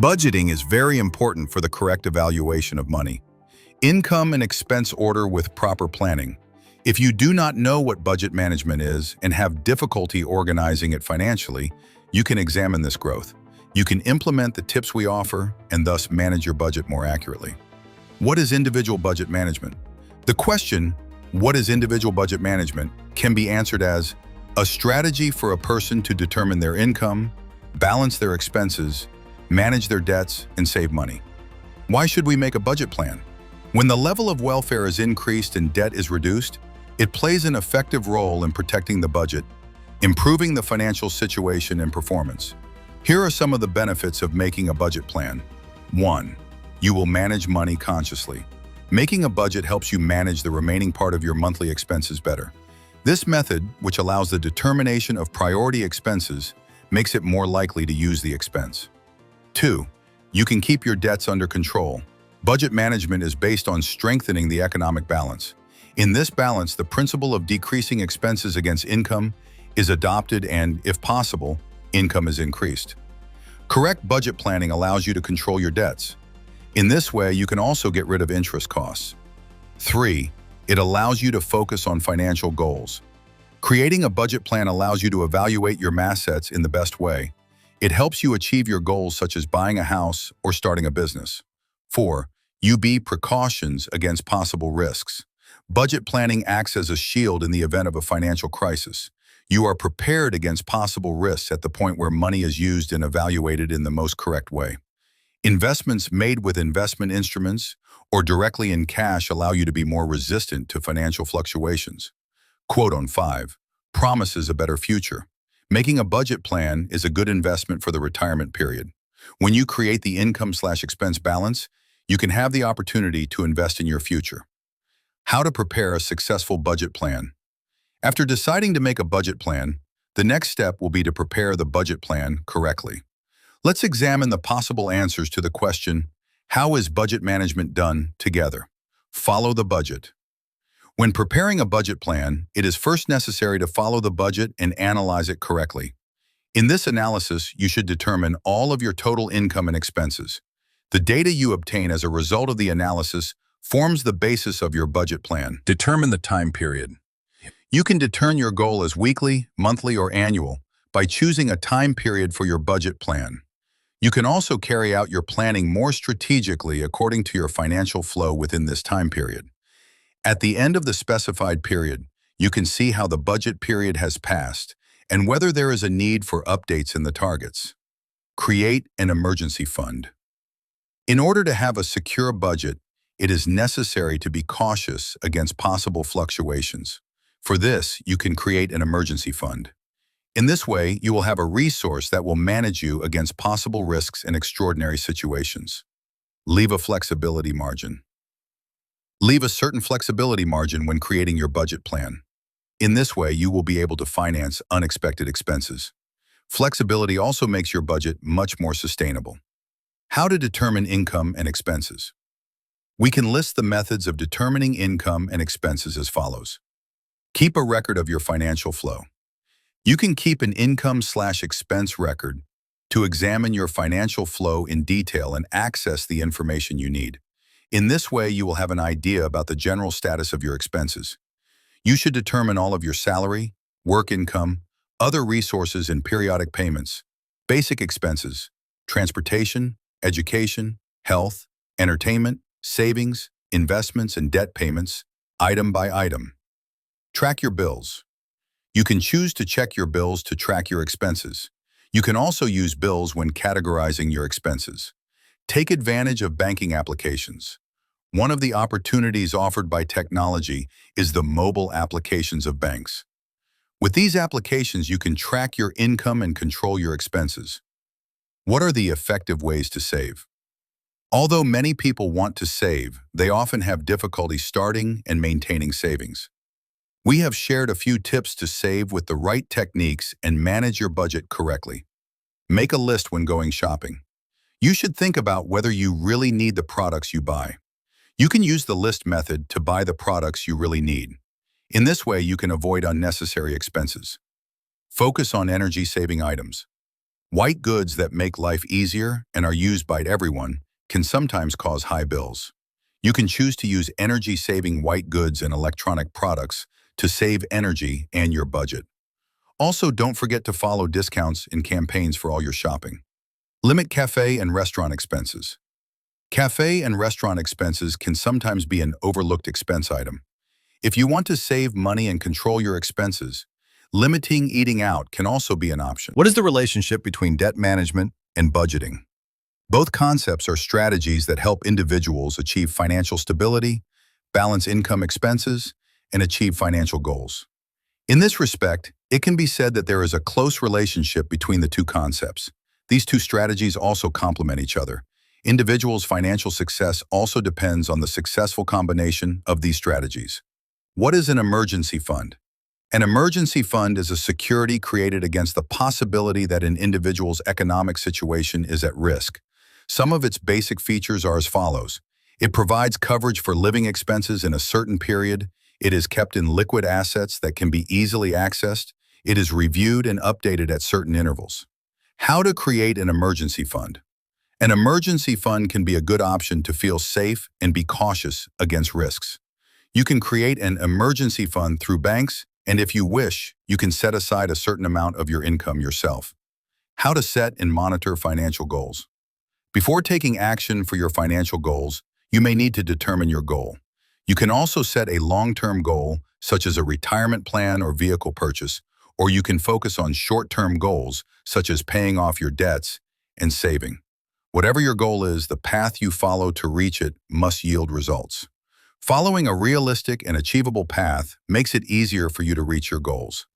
Budgeting is very important for the correct evaluation of money. Income and expense order with proper planning. If you do not know what budget management is and have difficulty organizing it financially, you can examine this growth. You can implement the tips we offer and thus manage your budget more accurately. What is individual budget management? The question, what is individual budget management, can be answered as a strategy for a person to determine their income, balance their expenses, manage their debts, and save money. Why should we make a budget plan? When the level of welfare is increased and debt is reduced, it plays an effective role in protecting the budget, improving the financial situation and performance. Here are some of the benefits of making a budget plan. 1. You will manage money consciously. Making a budget helps you manage the remaining part of your monthly expenses better. This method, which allows the determination of priority expenses, makes it more likely to use the expense. 2. You can keep your debts under control. Budget management is based on strengthening the economic balance. In this balance, the principle of decreasing expenses against income is adopted and, if possible, income is increased. Correct budget planning allows you to control your debts. In this way, you can also get rid of interest costs. 3. It allows you to focus on financial goals. Creating a budget plan allows you to evaluate your assets in the best way. It helps you achieve your goals such as buying a house or starting a business. 4. You be precautions against possible risks. Budget planning acts as a shield in the event of a financial crisis. You are prepared against possible risks at the point where money is used and evaluated in the most correct way. Investments made with investment instruments or directly in cash allow you to be more resistant to financial fluctuations. Quote on 5. Promises a better future. Making a budget plan is a good investment for the retirement period. When you create the income/expense balance, you can have the opportunity to invest in your future. How to prepare a successful budget plan. After deciding to make a budget plan, the next step will be to prepare the budget plan correctly. Let's examine the possible answers to the question, how is budget management done together? Follow the budget. When preparing a budget plan, it is first necessary to follow the budget and analyze it correctly. In this analysis, you should determine all of your total income and expenses. The data you obtain as a result of the analysis forms the basis of your budget plan. Determine the time period. You can determine your goal as weekly, monthly, or annual by choosing a time period for your budget plan. You can also carry out your planning more strategically according to your financial flow within this time period. At the end of the specified period, you can see how the budget period has passed and whether there is a need for updates in the targets. Create an emergency fund. In order to have a secure budget, it is necessary to be cautious against possible fluctuations. For this, you can create an emergency fund. In this way, you will have a resource that will manage you against possible risks and extraordinary situations. Leave a flexibility margin. Leave a certain flexibility margin when creating your budget plan. In this way, you will be able to finance unexpected expenses. Flexibility also makes your budget much more sustainable. How to determine income and expenses. We can list the methods of determining income and expenses as follows. Keep a record of your financial flow. You can keep an income/expense record to examine your financial flow in detail and access the information you need. In this way, you will have an idea about the general status of your expenses. You should determine all of your salary, work income, other resources and periodic payments, basic expenses, transportation, education, health, entertainment, savings, investments, and debt payments, item by item. Track your bills. You can choose to check your bills to track your expenses. You can also use bills when categorizing your expenses. Take advantage of banking applications. One of the opportunities offered by technology is the mobile applications of banks. With these applications, you can track your income and control your expenses. What are the effective ways to save? Although many people want to save, they often have difficulty starting and maintaining savings. We have shared a few tips to save with the right techniques and manage your budget correctly. Make a list when going shopping. You should think about whether you really need the products you buy. You can use the list method to buy the products you really need. In this way, you can avoid unnecessary expenses. Focus on energy-saving items. White goods that make life easier and are used by everyone can sometimes cause high bills. You can choose to use energy-saving white goods and electronic products to save energy and your budget. Also, don't forget to follow discounts and campaigns for all your shopping. Limit cafe and restaurant expenses. Cafe and restaurant expenses can sometimes be an overlooked expense item. If you want to save money and control your expenses, limiting eating out can also be an option. What is the relationship between debt management and budgeting? Both concepts are strategies that help individuals achieve financial stability, balance income expenses, and achieve financial goals. In this respect, it can be said that there is a close relationship between the two concepts. These two strategies also complement each other. Individuals' financial success also depends on the successful combination of these strategies. What is an emergency fund? An emergency fund is a security created against the possibility that an individual's economic situation is at risk. Some of its basic features are as follows. It provides coverage for living expenses in a certain period. It is kept in liquid assets that can be easily accessed. It is reviewed and updated at certain intervals. How to create an emergency fund? An emergency fund can be a good option to feel safe and be cautious against risks. You can create an emergency fund through banks, and if you wish, you can set aside a certain amount of your income yourself. How to set and monitor financial goals. Before taking action for your financial goals, you may need to determine your goal. You can also set a long-term goal, such as a retirement plan or vehicle purchase, or you can focus on short-term goals, such as paying off your debts and saving. Whatever your goal is, the path you follow to reach it must yield results. Following a realistic and achievable path makes it easier for you to reach your goals.